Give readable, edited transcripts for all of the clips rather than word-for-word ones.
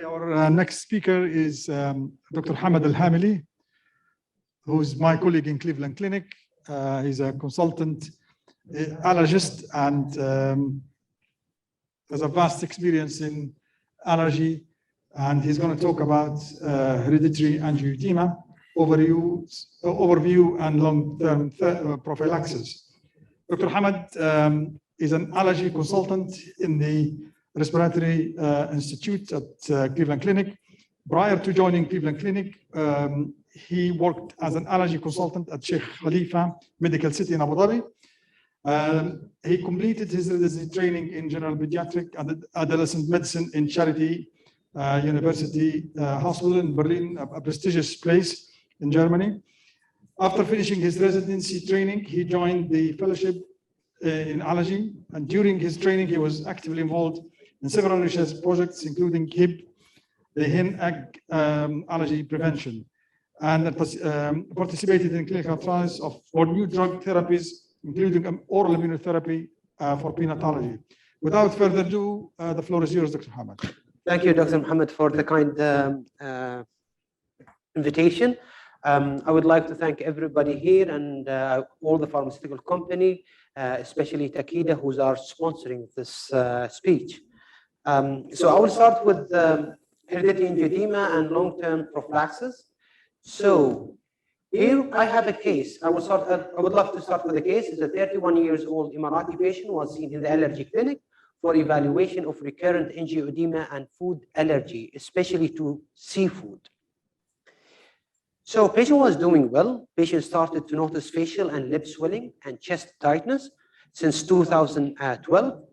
Our next speaker is Dr. Hamad Al Hameli, who's my colleague in Cleveland Clinic. He's a consultant allergist and has a vast experience in allergy. And he's going to talk about hereditary angioedema, overview and long-term prophylaxis. Dr. Hamad is an allergy consultant in the Respiratory Institute at Cleveland Clinic. Prior to joining Cleveland Clinic, he worked as an allergy consultant at Sheikh Khalifa Medical City in Abu Dhabi. He completed his residency training in general pediatric and adolescent medicine in Charity University Hospital in Berlin, a prestigious place in Germany. After finishing his residency training, he joined the fellowship in allergy, and during his training, he was actively involved in several research projects, including HIB, the hen-egg allergy prevention, and participated in clinical trials for new drug therapies, including oral immunotherapy for peanut allergy. Without further ado, the floor is yours, Dr. Hamad. Thank you, Dr. Mohammed, for the kind invitation. I would like to thank everybody here and all the pharmaceutical company, especially Takeda, who are sponsoring this speech. So I will start with hereditary angioedema and long-term prophylaxis. So here I have a case. I would love to start with a case. It's a 31-year-old Emirati patient was seen in the allergy clinic for evaluation of recurrent angioedema and food allergy, especially to seafood. So patient was doing well. Patient started to notice facial and lip swelling and chest tightness since 2012.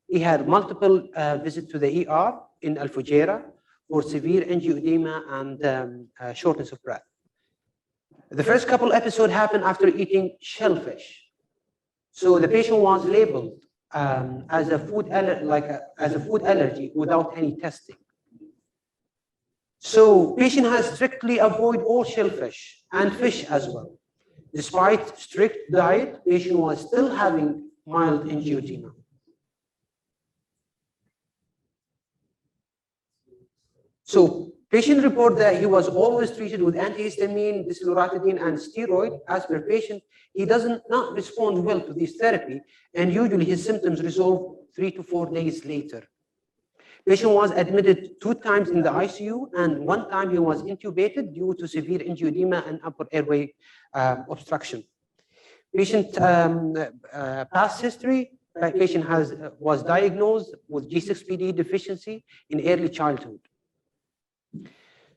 He had multiple visits to the ER in Al Fujairah for severe angioedema and shortness of breath. The first couple episodes happened after eating shellfish. So the patient was labeled as a food allergy without any testing. So patient has strictly avoid all shellfish and fish as well. Despite strict diet, patient was still having mild angioedema. So patient reported that he was always treated with antihistamine, desiloratadine, and steroid. As per patient, he does not respond well to this therapy, and usually his symptoms resolve 3 to 4 days later. Patient was admitted 2 times in the ICU, and 1 time he was intubated due to severe angioedema and upper airway obstruction. Patient past history, patient was diagnosed with G6PD deficiency in early childhood.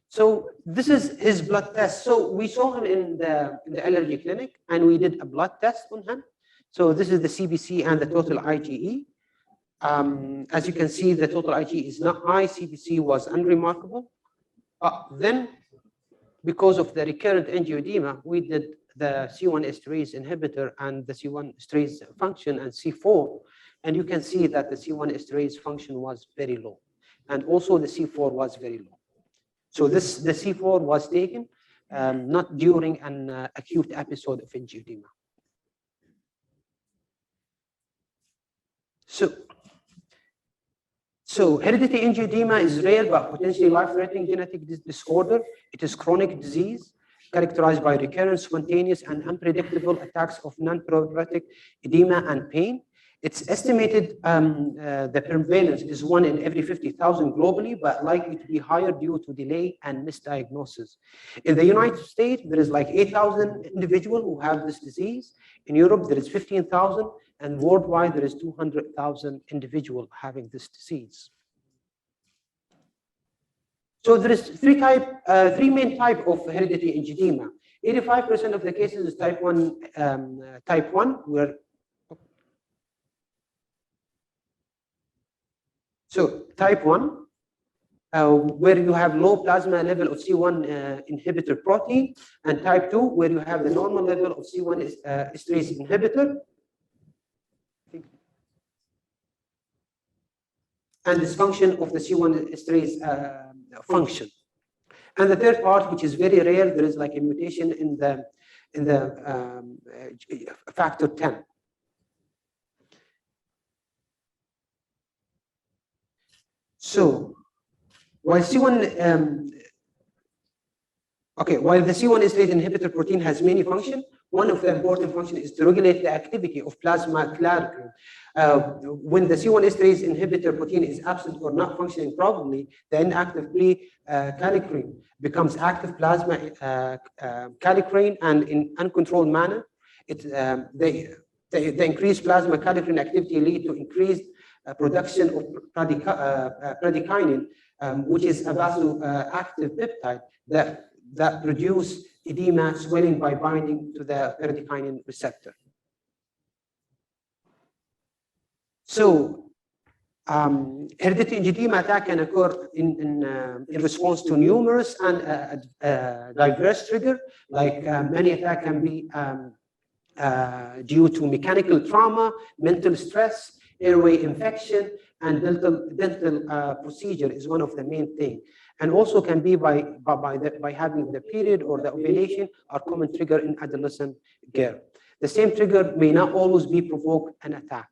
So this is his blood test. So we saw him in the allergy clinic, and we did a blood test on him. So this is the CBC and the total IgE. As you can see, the total IgE is not high. CBC was unremarkable. Then, because of the recurrent angioedema, we did the C1 esterase inhibitor and the C1 esterase function and C4, and you can see that the C1 esterase function was very low, and also the C4 was very low. So the C4 was taken not during an acute episode of angioedema. So hereditary angioedema is rare but potentially life-threatening genetic disorder. It is chronic disease characterized by recurrent, spontaneous, and unpredictable attacks of non-proliferative edema and pain. It's estimated the prevalence is 1 in every 50,000 globally, but likely to be higher due to delay and misdiagnosis. In the United States, there is like 8,000 individuals who have this disease. In Europe, there is 15,000, and worldwide, there is 200,000 individuals having this disease. So there is three main types of hereditary angioedema. 85% of the cases is type 1, where so type 1, where you have low plasma level of C1 inhibitor protein, and type 2, where you have the normal level of C1 esterase inhibitor, and dysfunction of the C1 esterase function. And the third part, which is very rare, there is like a mutation in the factor 10. So While while the C1 esterase inhibitor protein has many functions, one of the important functions is to regulate the activity of plasma kallikrein. When the C1 esterase inhibitor protein is absent or not functioning properly, the inactive kallikrein becomes active plasma kallikrein, and in uncontrolled manner, the increased plasma kallikrein activity lead to increased production of bradykinin, which is a vasoactive peptide that produce edema, swelling by binding to the bradykinin receptor. So, hereditary angioedema attack can occur in response to numerous and diverse triggers. Like many attacks can be due to mechanical trauma, mental stress, airway infection, and dental procedure is one of the main things. And also can be by having the period or the ovulation are common trigger in adolescent girl. The same trigger may not always be provoke an attack.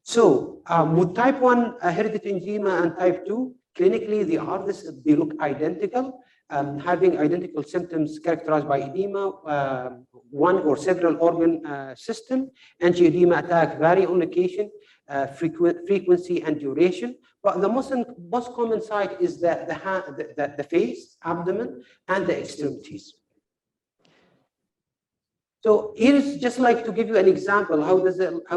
So with type 1 hereditary angioedema and type 2, clinically they look identical, having identical symptoms characterized by edema, one or several organ system. Angioedema attack vary on location, frequency, and duration. But the most common site is the face, abdomen, and the extremities. So here is just like to give you an example. How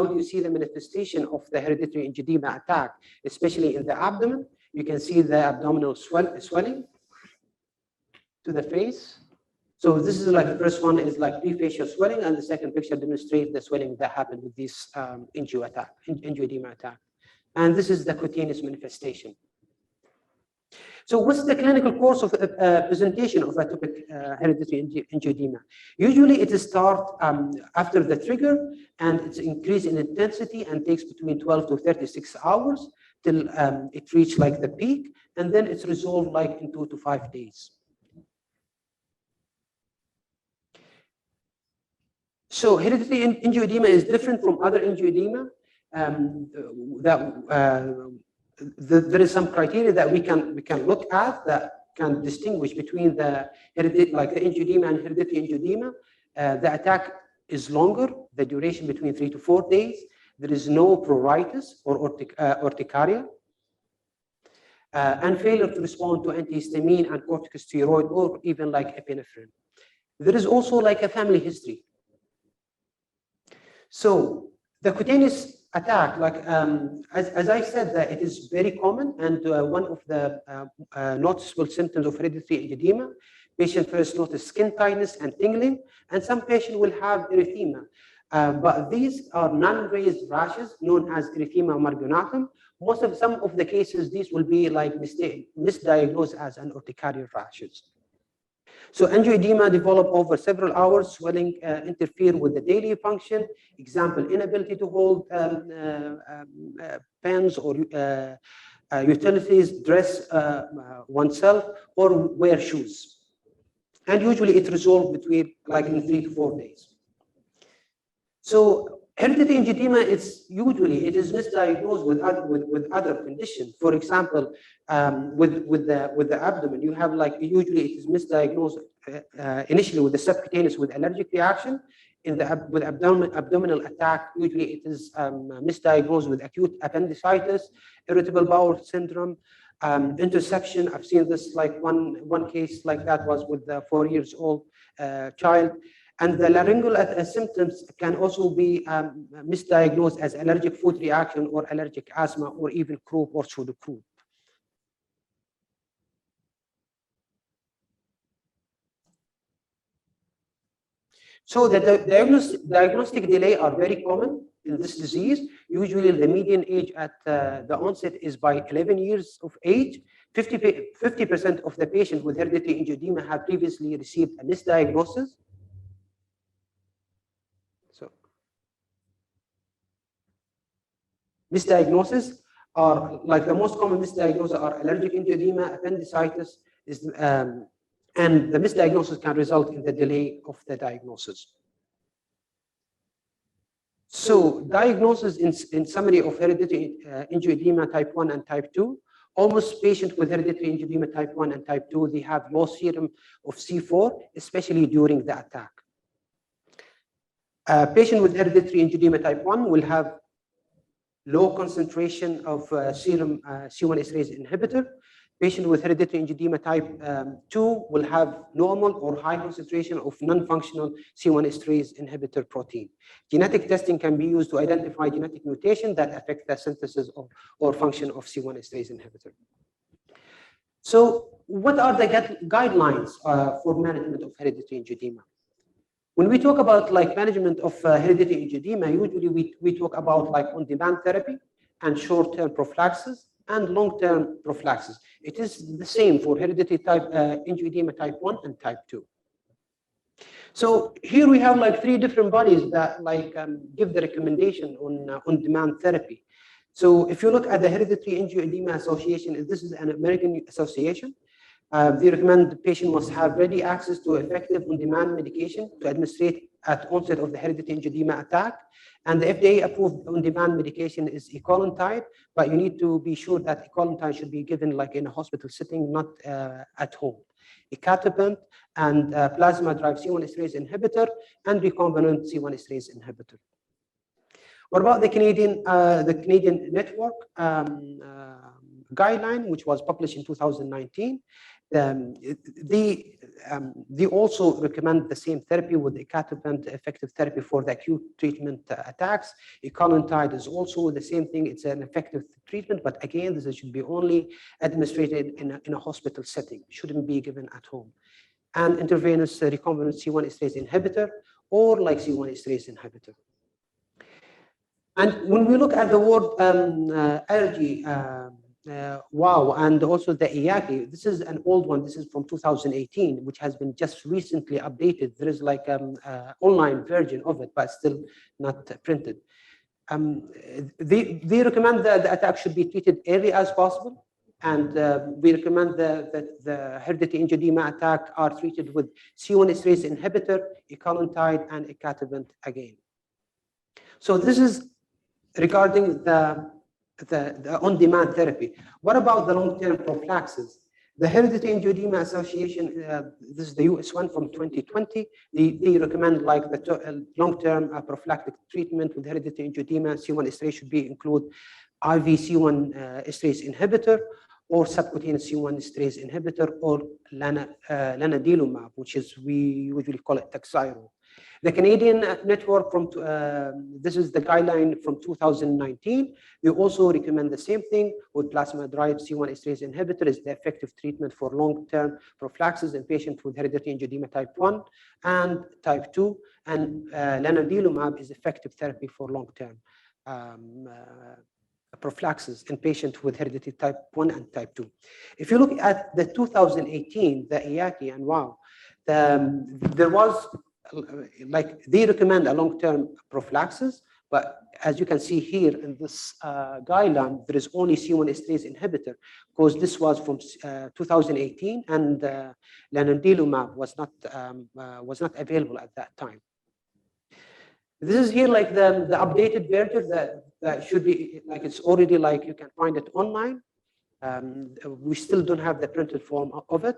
do you see the manifestation of the hereditary angioedema attack, especially in the abdomen? You can see the abdominal swelling to the face. So this is like the first one is like prefacial swelling, and the second picture demonstrates the swelling that happened with this angioedema attack. And this is the cutaneous manifestation. So what's the clinical course of presentation of atopic hereditary angioedema? Usually it starts after the trigger, and it's increased in intensity and takes between 12 to 36 hours till it reaches like the peak, and then it's resolved like in 2 to 5 days. So hereditary angioedema is different from other angioedema. There is some criteria that we can look at that can distinguish between the angioedema and hereditary angioedema. The attack is longer, the duration between 3 to 4 days. There is no pruritus or urticaria, and failure to respond to antihistamine and corticosteroid or even like epinephrine. There is also like a family history. So the cutaneous attack, like as I said, that it is very common, and one of the noticeable symptoms of hereditary angioedema, patient first notice skin tightness and tingling, and some patient will have erythema. But these are non-raised rashes known as erythema marginatum. Some of the cases, these will be like misdiagnosed as an urticaria rashes. So angioedema develop over several hours, swelling interfere with the daily function. Example, inability to hold pens or utilities, dress oneself, or wear shoes. And usually it resolves between like in 3 to 4 days. So hereditary angioedema is misdiagnosed with other conditions. For example, with the abdomen, you have like usually it is misdiagnosed initially with the subcutaneous with allergic reaction. With abdominal attack, usually it is misdiagnosed with acute appendicitis, irritable bowel syndrome, intersection. I've seen this like one case like that was with the 4 years old child. And the laryngeal symptoms can also be misdiagnosed as allergic food reaction or allergic asthma or even croup or pseudo croup. So the diagnostic delay are very common in this disease. Usually the median age at the onset is by 11 years of age. 50% of the patients with hereditary angioedema have previously received a misdiagnosis. Misdiagnoses are like the most common misdiagnoses are allergic angioedema, appendicitis, and the misdiagnosis can result in the delay of the diagnosis. So diagnosis in summary of hereditary angioedema type 1 and type 2. Almost patients with hereditary angioedema type 1 and type 2, they have low serum of C4, especially during the attack. A patient with hereditary angioedema type 1 will have low concentration of serum C1 esterase inhibitor. Patient with hereditary angioedema type 2 will have normal or high concentration of non-functional C1 esterase inhibitor protein. Genetic testing can be used to identify genetic mutation that affect the synthesis of, or function of C1 esterase inhibitor. So what are the guidelines for management of hereditary angioedema? When we talk about like management of hereditary angioedema, usually we talk about like on-demand therapy and short-term prophylaxis and long-term prophylaxis. It is the same for hereditary type angioedema type 1 and type 2. So here we have like 3 different bodies that like give the recommendation on on-demand therapy. So if you look at the Hereditary Angioedema Association, this is an American association. They recommend the patient must have ready access to effective on-demand medication to administrate at onset of the hereditary angioedema attack. And the FDA-approved on-demand medication is ecallantide, but you need to be sure that ecallantide should be given like in a hospital setting, not at home. Icatibant and plasma-derived C1 esterase inhibitor and recombinant C1 esterase inhibitor. What about the Canadian network guideline, which was published in 2019? They also recommend the same therapy with icatibant, effective therapy for the acute treatment attacks. Ecallantide is also the same thing. It's an effective treatment, but again, this should be only administered in a hospital setting. Shouldn't be given at home. And intravenous recombinant C1 esterase inhibitor or like C1 esterase inhibitor. And when we look at the word allergy, wow, and also the IACI, this is an old one. This is from 2018, which has been just recently updated. There is like an online version of it, but still not printed. They recommend that the attack should be treated early as possible. And we recommend that the hereditary angioedema attack are treated with C1 esterase inhibitor, ecallantide, and icatibant again. So this is regarding the on-demand therapy. What about the long-term prophylaxis? The Hereditary Angioedema Association, this is the US one from 2020, they recommend like the long-term prophylactic treatment with hereditary angioedema. C1 esterase should be include IV C1 esterase inhibitor or subcutaneous C1 esterase inhibitor or lanadelumab, which is, we usually call it Takhzyro. The Canadian network from, this is the guideline from 2019. They also recommend the same thing with plasma-derived C1 esterase inhibitor is the effective treatment for long-term prophylaxis in patients with hereditary angioedema type 1 and type 2. And lanadelumab is effective therapy for long-term prophylaxis in patients with hereditary type 1 and type 2. If you look at the 2018, the IACI, and wow, there was, like they recommend a long-term prophylaxis, but as you can see here in this guideline, there is only C1 esterase inhibitor because this was from 2018 and lanadelumab was not available at that time. This is here like the updated version that should be like it's already like you can find it online. We still don't have the printed form of it.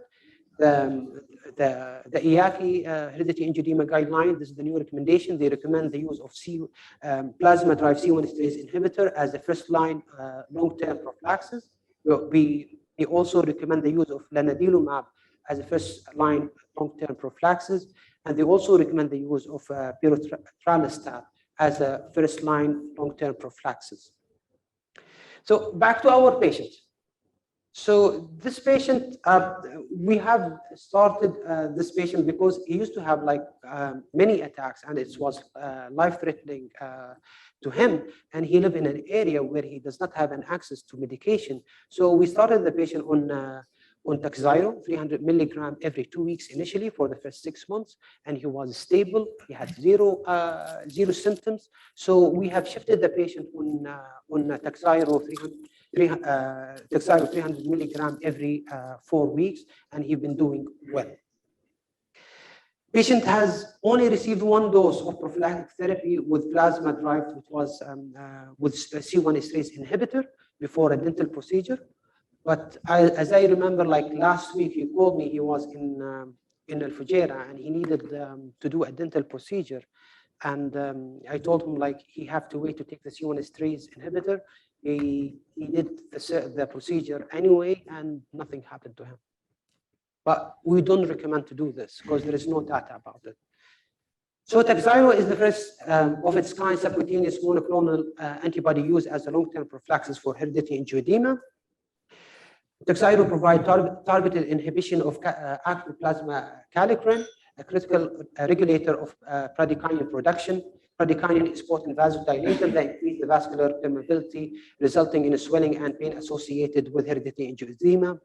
The IACI hereditary angioedema guideline, this is the new recommendation. They recommend the use of plasma-derived C1 esterase inhibitor as the first-line long-term prophylaxis. We also recommend the use of lanadelumab as a first-line long-term prophylaxis, and they also recommend the use of pyrotralistat as a first-line long-term prophylaxis. So back to our patient. So this patient, we have started this patient because he used to have like many attacks and it was life-threatening to him. And he lived in an area where he does not have an access to medication. So we started the patient on Takhzyro, 300 milligram every 2 weeks initially for the first 6 months. And he was stable. He had zero symptoms. So we have shifted the patient on Takhzyro 300 milligram every 4 weeks, and he's been doing well. Patient has only received 1 dose of prophylactic therapy with plasma derived, which was with C1 esterase inhibitor before a dental procedure. But as I remember, like last week, he called me. He was in Al Fujairah and he needed to do a dental procedure. And I told him like he have to wait to take the C1 esterase inhibitor. He did the procedure anyway, and nothing happened to him. But we don't recommend to do this because there is no data about it. So Takhzyro is the first of its kind subcutaneous monoclonal antibody used as a long-term prophylaxis for hereditary angioedema. Takhzyro provides targeted inhibition of active plasma kallikrein, a critical regulator of bradykinin production. Bradykinin is potent vasodilator that increases the vascular permeability, resulting in swelling and pain associated with hereditary angioedema.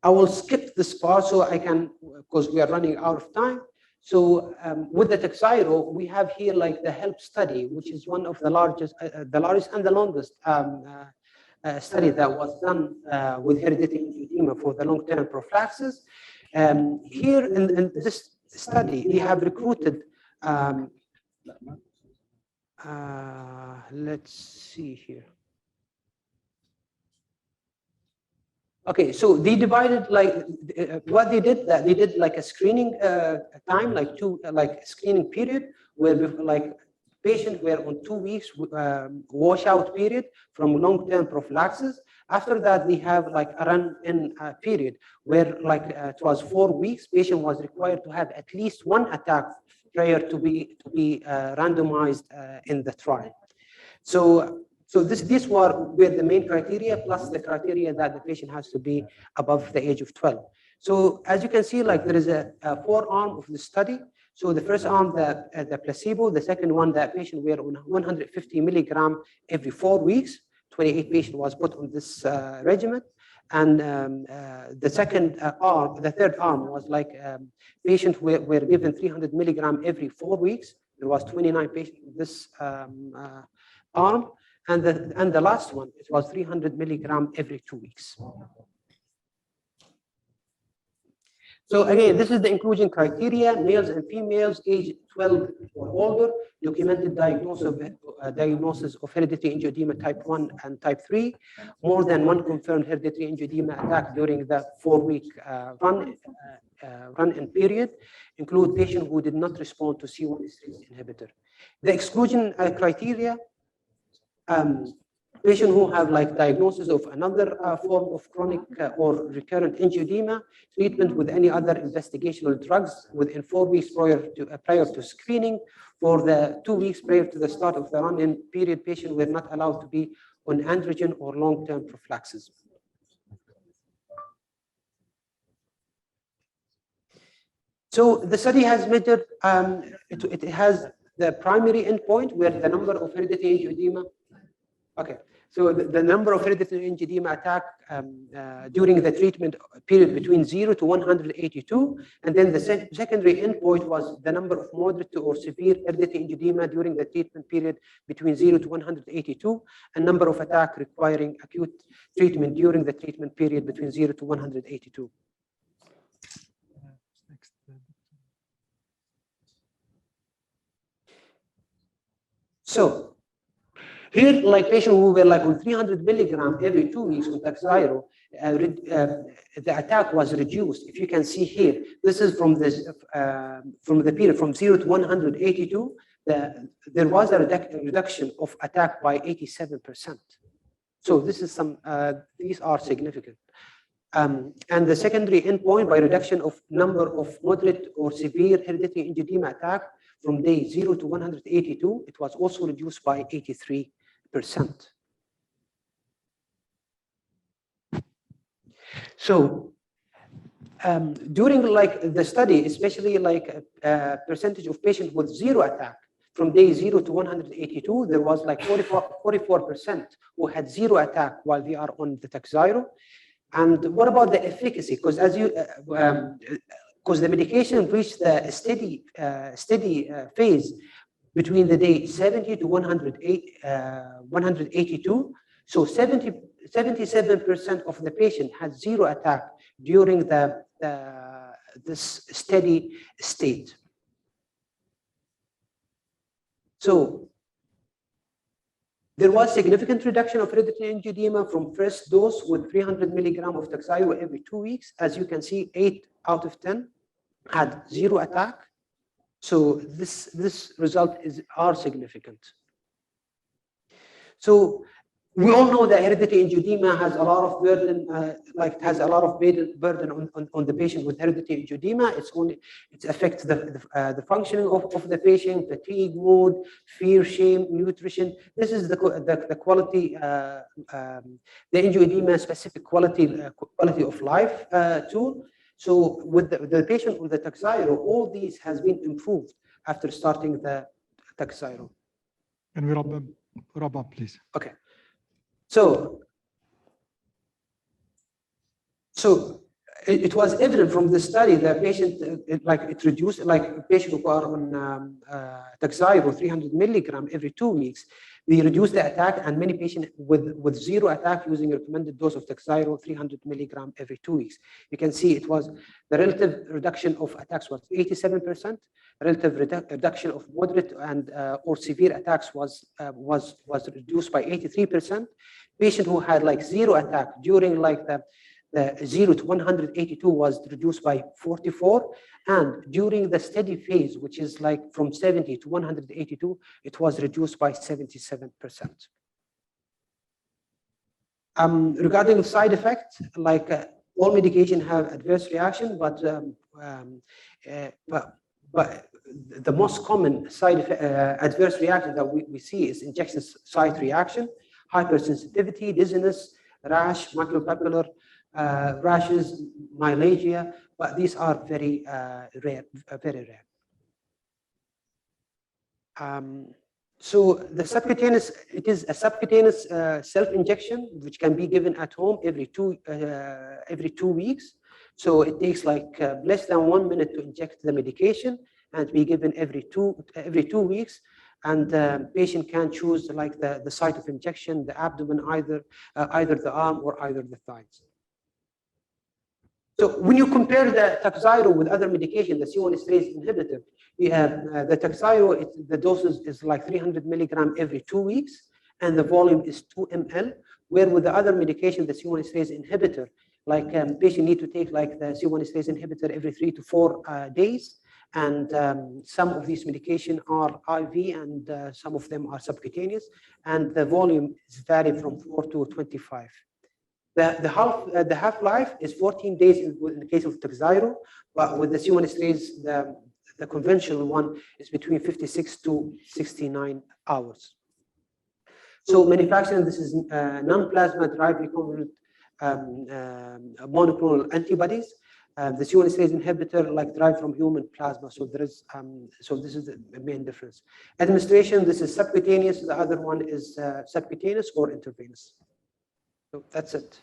I will skip this part so I can, because we are running out of time. So with the Takhzyro, we have here like the HELP study, which is one of the largest and the longest study that was done with hereditary angioedema for the long-term prophylaxis. Here in this study, they have recruited, let's see here. Okay, so they divided like what they did. That they did like a screening time, like screening period, where like patients were on 2 weeks washout period from long-term prophylaxis. After that, they have like a run-in period where like it was 4 weeks. Patient was required to have at least 1 attack prior to be randomized in the trial. So these were the main criteria, plus the criteria that the patient has to be above the age of 12. So as you can see, like there is a 4-arm of the study. So the first arm, the placebo, the second one, the patient were on 150 milligram every 4 weeks. 28 patients was put on this regimen. And the second arm, the third arm was like patients were given 300 milligram every 4 weeks. There was 29 patients in this arm. And the last one, it was 300 milligram every 2 weeks. So again, this is the inclusion criteria: males and females, age 12 or older, documented diagnosis of hereditary angioedema type 1 and type 3, more than 1 confirmed hereditary angioedema attack during the 4-week run-in period, include patients who did not respond to C1 esterase inhibitor. The exclusion criteria: patients who have like diagnosis of another form of chronic or recurrent angioedema, treatment with any other investigational drugs within 4 weeks prior to screening. For the 2 weeks prior to the start of the run-in period, patients were not allowed to be on androgen or long-term prophylaxis. So the study has measured, it has the primary endpoint where the number of hereditary angioedema. Okay, so the number of hereditary angioedema attack during the treatment period between 0 to 182, and then the secondary endpoint was the number of moderate to or severe hereditary angioedema during the treatment period between 0 to 182, and number of attack requiring acute treatment during the treatment period between 0 to 182. So here, like patients who were like on 300 milligram every 2 weeks on Takhzyro, the attack was reduced. If you can see here, this is from the period from 0 to 182. There was a reduction of attack by 87%. So this is these are significant. And the secondary endpoint by reduction of number of moderate or severe hereditary angioedema attack from day 0 to 182, it was also reduced by 83%. So during like the study, especially like a percentage of patients with 0 attack from day 0 to 182, there was like 44% who had 0 attack while they are on the Takhzyro. And what about the efficacy? Because as you because the medication reached the steady phase between the day 70 to 182. So 77% of the patient had 0 attack during the this steady state. So there was significant reduction of hereditary angioedema from first dose with 300 milligram of Takhzyro every 2 weeks. As you can see, 8 out of 10 had 0 attack. So this result are significant. So we all know that hereditary angioedema has a lot of burden, on the patient with hereditary angioedema. It affects the functioning of the patient, fatigue, mood, fear, shame, nutrition. This is the quality, the angioedema specific quality of life tool. So with the patient with the Takhzyro, all these has been improved after starting the Takhzyro. Can we wrap up, please? Okay. So it was evident from the study that patient, it reduced, patients who are on Takhzyro 300 milligram every 2 weeks, they reduced the attack, and many patients with 0 attack using a recommended dose of Takhzyro 300 milligram every 2 weeks. You can see it was the relative reduction of attacks was 87%. Relative reduction of moderate and or severe attacks was reduced by 83%. Patient who had 0 attack during the 0 to 182 was reduced by 44, and during the steady phase, which is from 70 to 182, it was reduced by 77%. Regarding side effects, all medication have adverse reaction, but the most common adverse reaction that we see is injection site reaction, hypersensitivity, dizziness, rash, maculopapular rashes, myalgia, but these are very rare, very rare. So the subcutaneous, it is a subcutaneous self-injection which can be given at home every 2 weeks. So it takes less than 1 minute to inject the medication, and be given every two weeks. And the patient can choose the site of injection, the abdomen, either the arm or either the thighs. So when you compare the Takhzyro with other medication, the C1 esterase inhibitor, we have the Takhzyro, the doses is 300 milligram every 2 weeks, and the volume is 2 ml. Where with the other medication, the C1 esterase inhibitor, patient need to take the C1 esterase inhibitor every 3 to 4 days. And some of these medication are IV, and some of them are subcutaneous, and the volume is vary from 4 to 25. The half-life is 14 days in the case of Takhzyro, but with the C1 esterase, the conventional one is between 56 to 69 hours. So manufacturing, this is non-plasma derived recombinant monoclonal antibodies. The C1 esterase inhibitor derived from human plasma. So there is so this is the main difference. Administration, this is subcutaneous. The other one is subcutaneous or intravenous. So that's it.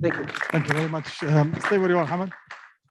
Thank you. Thank you very much. Stay where you are, Hamad.